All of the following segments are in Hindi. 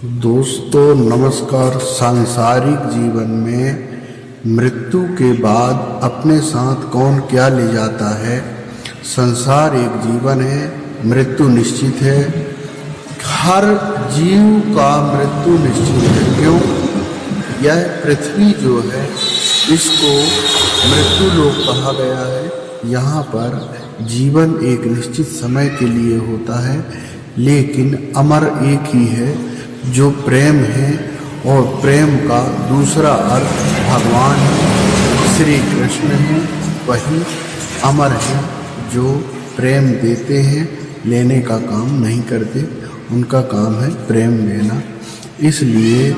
दोस्तों नमस्कार। सांसारिक जीवन में मृत्यु के बाद अपने साथ कौन क्या ले जाता है। संसार एक जीवन है, मृत्यु निश्चित है। हर जीव का मृत्यु निश्चित है। क्यों? यह पृथ्वी जो है इसको मृत्यु लोक कहा गया है। यहाँ पर जीवन एक निश्चित समय के लिए होता है, लेकिन अमर एक ही है जो प्रेम है। और प्रेम का दूसरा अर्थ भगवान श्री कृष्ण है। वही अमर है जो प्रेम देते हैं, लेने का काम नहीं करते। उनका काम है प्रेम देना। इसलिए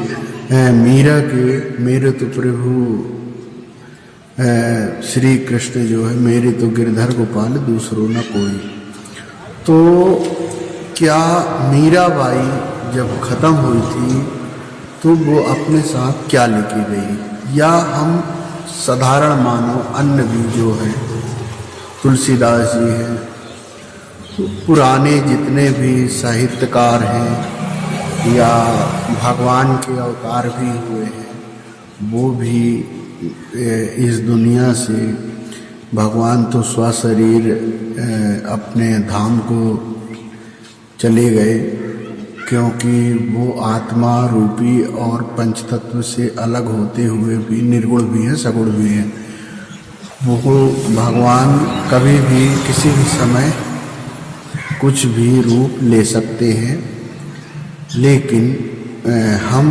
मीरा के मेरे तो प्रभु श्री कृष्ण जो है, मेरे तो गिरधर गोपाल दूसरों न कोई। तो क्या मीराबाई जब ख़त्म हुई थी तो वो अपने साथ क्या लेके गई? या हम साधारण मानव अन्य भी जो है, तुलसीदास जी हैं, तो पुराने जितने भी साहित्यकार हैं या भगवान के अवतार भी हुए हैं, वो भी इस दुनिया से भगवान तो स्वशरीर अपने धाम को चले गए, क्योंकि वो आत्मा रूपी और पंचतत्व से अलग होते हुए भी निर्गुण भी हैं, सगुण भी हैं। वो भगवान कभी भी किसी भी समय कुछ भी रूप ले सकते हैं, लेकिन हम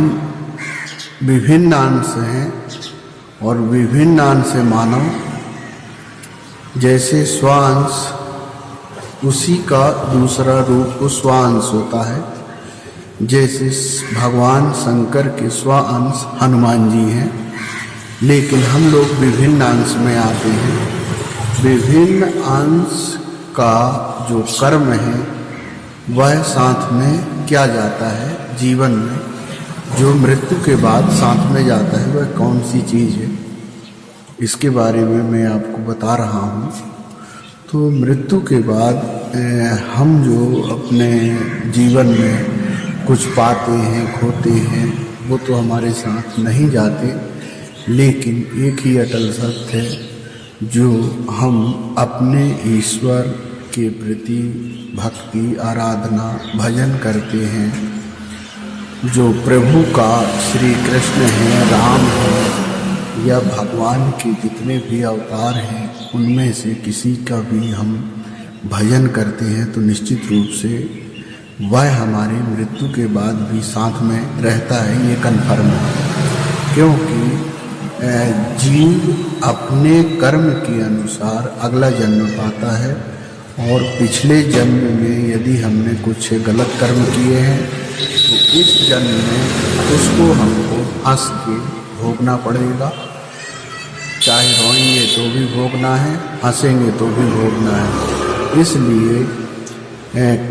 विभिन्न अंश हैं और विभिन्न अंश से मानव जैसे स्वांश, उसी का दूसरा रूप को स्वांश होता है। जैसे भगवान शंकर के स्वांश हनुमान जी हैं, लेकिन हम लोग विभिन्न अंश में आते हैं। विभिन्न अंश का जो कर्म है वह साथ में क्या जाता है जीवन में, जो मृत्यु के बाद साथ में जाता है, वह कौन सी चीज़ है, इसके बारे में मैं आपको बता रहा हूँ। तो मृत्यु के बाद हम जो अपने जीवन में कुछ पाते हैं, खोते हैं, वो तो हमारे साथ नहीं जाते, लेकिन एक ही अटल सत्य है जो हम अपने ईश्वर के प्रति भक्ति, आराधना, भजन करते हैं। जो प्रभु का श्री कृष्ण है, राम है, या भगवान के जितने भी अवतार हैं, उनमें से किसी का भी हम भजन करते हैं तो निश्चित रूप से वह हमारी मृत्यु के बाद भी साथ में रहता है, ये कन्फर्म है। क्योंकि जीव अपने कर्म के अनुसार अगला जन्म पाता है, और पिछले जन्म में यदि हमने कुछ गलत कर्म किए हैं तो इस जन्म में उसको हमको हंस के भोगना पड़ेगा। चाहे रोएंगे तो भी भोगना है, हंसेंगे तो भी भोगना है। इसलिए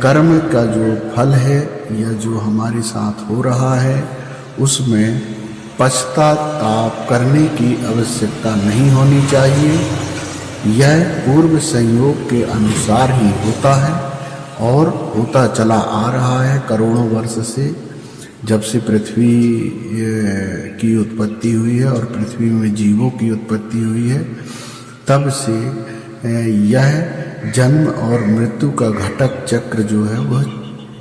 कर्म का जो फल है या जो हमारे साथ हो रहा है, उसमें पश्चाताप करने की आवश्यकता नहीं होनी चाहिए। यह पूर्व संयोग के अनुसार ही होता है और होता चला आ रहा है करोड़ों वर्ष से। जब से पृथ्वी की उत्पत्ति हुई है और पृथ्वी में जीवों की उत्पत्ति हुई है, तब से यह जन्म और मृत्यु का घटक चक्र जो है वह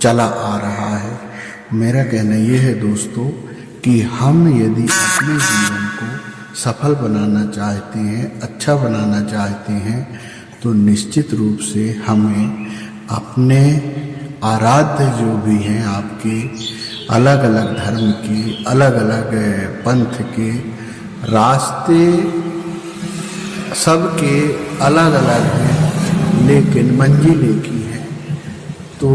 चला आ रहा है। मेरा कहना यह है दोस्तों कि हम यदि अपने जीवन को सफल बनाना चाहते हैं, अच्छा बनाना चाहते हैं, तो निश्चित रूप से हमें अपने आराध्य जो भी हैं आपके अलग अलग धर्म के, अलग अलग पंथ के रास्ते सबके अलग अलग हैं, लेकिन मंजिल एक ही है। तो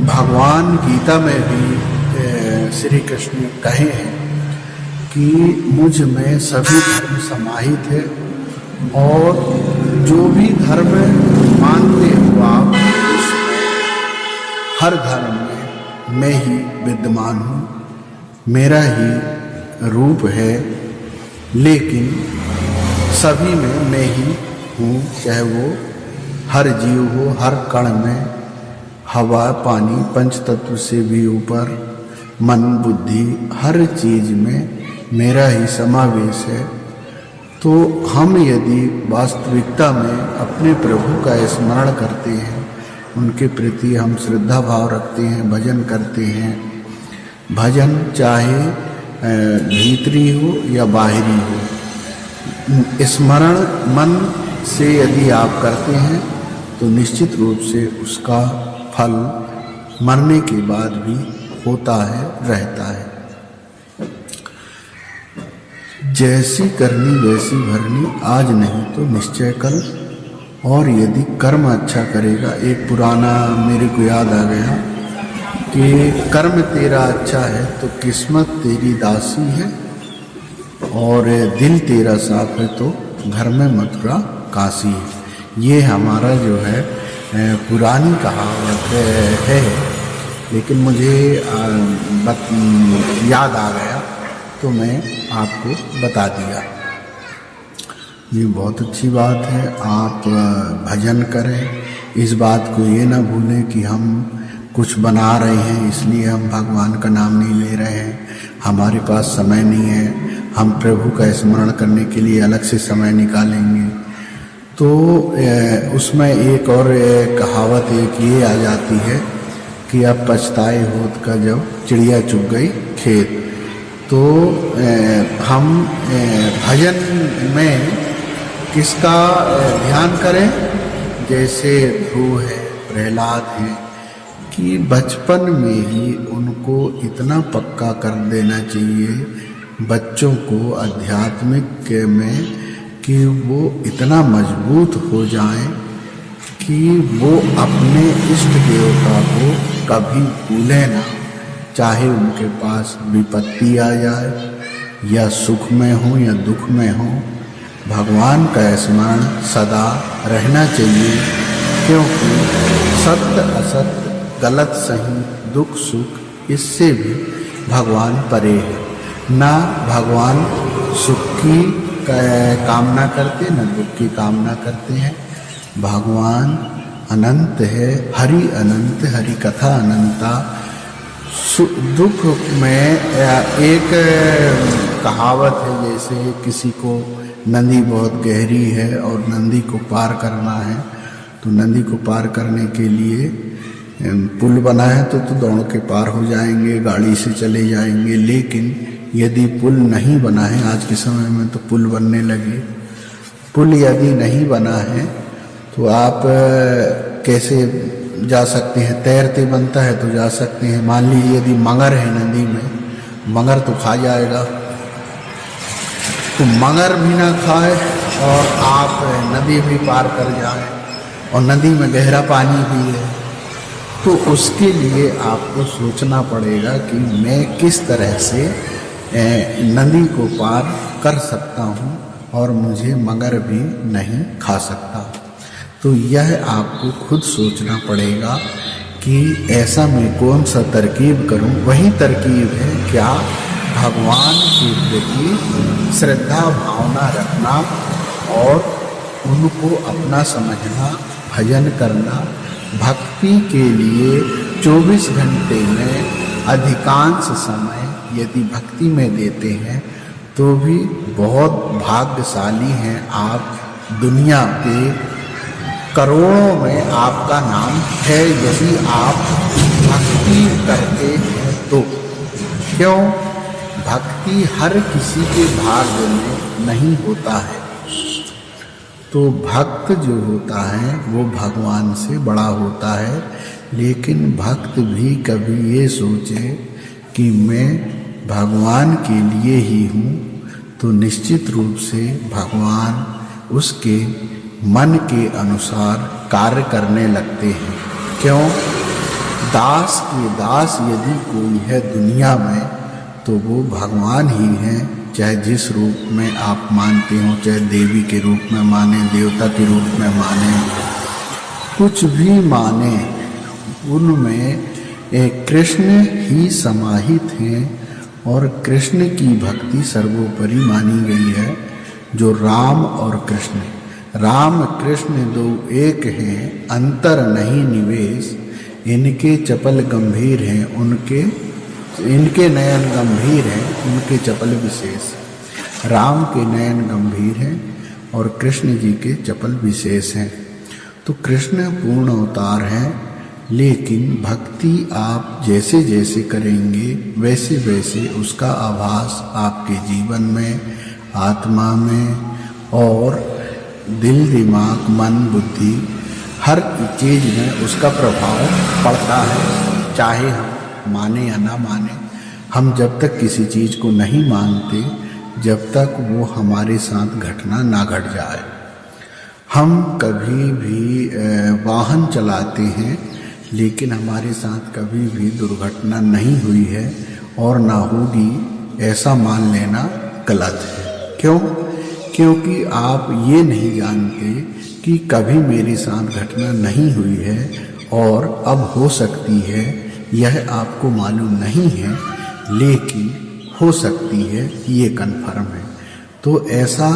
भगवान गीता में भी श्री कृष्ण कहे हैं कि मुझ में सभी धर्म समाहित है, और जो भी धर्म मानते हो आप, उसमें हर धर्म में मैं ही विद्यमान हूँ, मेरा ही रूप है, लेकिन सभी में मैं ही हूँ। चाहे वो हर जीव हो, हर कण में, हवा, पानी, पंच तत्व से भी ऊपर मन बुद्धि हर चीज में मेरा ही समावेश है, तो हम यदि वास्तविकता में अपने प्रभु का स्मरण करते हैं, उनके प्रति हम श्रद्धा भाव रखते हैं, भजन करते हैं, भजन चाहे भीतरी हो या बाहरी हो, स्मरण मन से यदि आप करते हैं तो निश्चित रूप से उसका फल मरने के बाद भी होता है, रहता है। जैसी करनी वैसी भरनी, आज नहीं तो निश्चय कल। और यदि कर्म अच्छा करेगा, एक पुराना मेरे को याद आ गया कि कर्म तेरा अच्छा है तो किस्मत तेरी दासी है, और दिल तेरा साफ है तो घर में मथुरा काशी है। ये हमारा जो है पुरानी कहावत है, लेकिन मुझे याद आ गया तो मैं आपको बता दिया। ये बहुत अच्छी बात है, आप भजन करें। इस बात को ये ना भूलें कि हम कुछ बना रहे हैं इसलिए हम भगवान का नाम नहीं ले रहे हैं, हमारे पास समय नहीं है, हम प्रभु का स्मरण करने के लिए अलग से समय निकालेंगे। तो उसमें एक और कहावत एक ये आ जाती है कि अब पछताए होत का जब चिड़िया चुग गई खेत। तो हम भजन में किसका ध्यान करें? जैसे ध्रुव है, प्रहलाद है, कि बचपन में ही उनको इतना पक्का कर देना चाहिए बच्चों को आध्यात्मिक में कि वो इतना मजबूत हो जाएं कि वो अपने इष्ट देवता को कभी भूलें ना, चाहे उनके पास विपत्ति आ जाए या सुख में हो या दुख में हो, भगवान का स्मरण सदा रहना चाहिए। क्योंकि सत्य असत्य, गलत सही, दुख सुख, इससे भी भगवान परे है। ना भगवान सुख की कामना करते, न दुख की कामना करते हैं। भगवान अनंत है, हरि अनंत, हरि कथा अनंता। दुख में एक कहावत है, जैसे किसी को नदी बहुत गहरी है और नदी को पार करना है, तो नदी को पार करने के लिए पुल बना है तो दौड़ के पार हो जाएंगे, गाड़ी से चले जाएंगे। लेकिन यदि पुल नहीं बना है, आज के समय में तो पुल बनने लगे, पुल यदि नहीं बना है तो आप कैसे जा सकते हैं? तैरते बनता है तो जा सकते हैं। मान लीजिए यदि मगर है नदी में, मगर तो खा जाएगा, तो मगर भी ना खाए और आप नदी भी पार कर जाए, और नदी में गहरा पानी भी है, तो उसके लिए आपको सोचना पड़ेगा कि मैं किस तरह से नदी को पार कर सकता हूँ और मुझे मगर भी नहीं खा सकता। तो यह आपको खुद सोचना पड़ेगा कि ऐसा मैं कौन सा तरकीब करूं। वही तरकीब है क्या? भगवान के प्रति श्रद्धा भावना रखना और उनको अपना समझना, भजन करना। भक्ति के लिए 24 घंटे में अधिकांश समय यदि भक्ति में देते हैं तो भी बहुत भाग्यशाली हैं आप। दुनिया के करोड़ों में आपका नाम है यदि आप भक्ति करते हैं तो। क्यों? भक्ति हर किसी के भाग्य में नहीं होता है। तो भक्त जो होता है वो भगवान से बड़ा होता है। लेकिन भक्त भी कभी ये सोचे कि मैं भगवान के लिए ही हूँ, तो निश्चित रूप से भगवान उसके मन के अनुसार कार्य करने लगते हैं। क्यों? दास के दास यदि कोई है दुनिया में तो वो भगवान ही हैं। चाहे जिस रूप में आप मानते हो, चाहे देवी के रूप में माने, देवता के रूप में माने, कुछ भी माने, उनमें एक कृष्ण ही समाहित हैं और कृष्ण की भक्ति सर्वोपरि मानी गई है। जो राम और कृष्ण, राम कृष्ण दो एक हैं, अंतर नहीं निवेश, इनके चपल गंभीर हैं, उनके इनके नयन गंभीर हैं, उनके चपल विशेष। राम के नयन गंभीर हैं और कृष्ण जी के चपल विशेष हैं। तो कृष्ण पूर्ण अवतार हैं, लेकिन भक्ति आप जैसे जैसे करेंगे वैसे वैसे उसका आभास आपके जीवन में, आत्मा में और दिल, दिमाग, मन, बुद्धि हर चीज़ में उसका प्रभाव पड़ता है, चाहे हम माने या ना माने। हम जब तक किसी चीज़ को नहीं मानते, जब तक वो हमारे साथ घटना ना घट जाए। हम कभी भी वाहन चलाते हैं, लेकिन हमारे साथ कभी भी दुर्घटना नहीं हुई है और ना होगी, ऐसा मान लेना गलत है। क्यों? क्योंकि आप ये नहीं जानते कि कभी मेरे साथ घटना नहीं हुई है और अब हो सकती है, यह आपको मालूम नहीं है, लेकिन हो सकती है, ये कन्फर्म है। तो ऐसा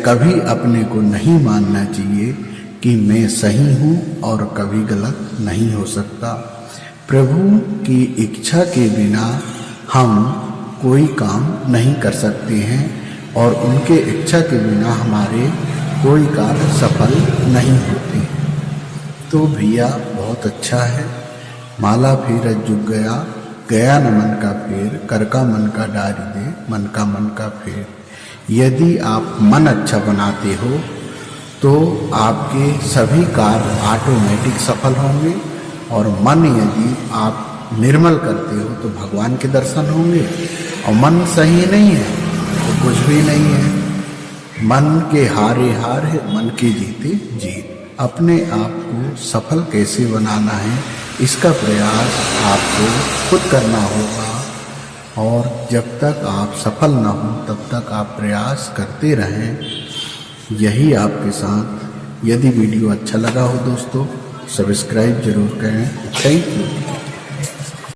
कभी अपने को नहीं मानना चाहिए कि मैं सही हूँ और कभी गलत नहीं हो सकता। प्रभु की इच्छा के बिना हम कोई काम नहीं कर सकते हैं और उनके इच्छा के बिना हमारे कोई कार्य सफल नहीं होते। तो भैया बहुत अच्छा है। माला फेर जुग गया, गया न मन का फेर, कर का मन का डारी दे, मन का मन का फेर। यदि आप मन अच्छा बनाते हो तो आपके सभी कार्य ऑटोमेटिक सफल होंगे, और मन यदि आप निर्मल करते हो तो भगवान के दर्शन होंगे। और मन सही नहीं है तो कुछ भी नहीं है। मन के हारे हार है, मन के जीते जीत। अपने आप को सफल कैसे बनाना है, इसका प्रयास आपको खुद करना होगा, और जब तक आप सफल न हो तब तक आप प्रयास करते रहें। यही आपके साथ। यदि वीडियो अच्छा लगा हो दोस्तों, सब्सक्राइब जरूर करें। Thank you.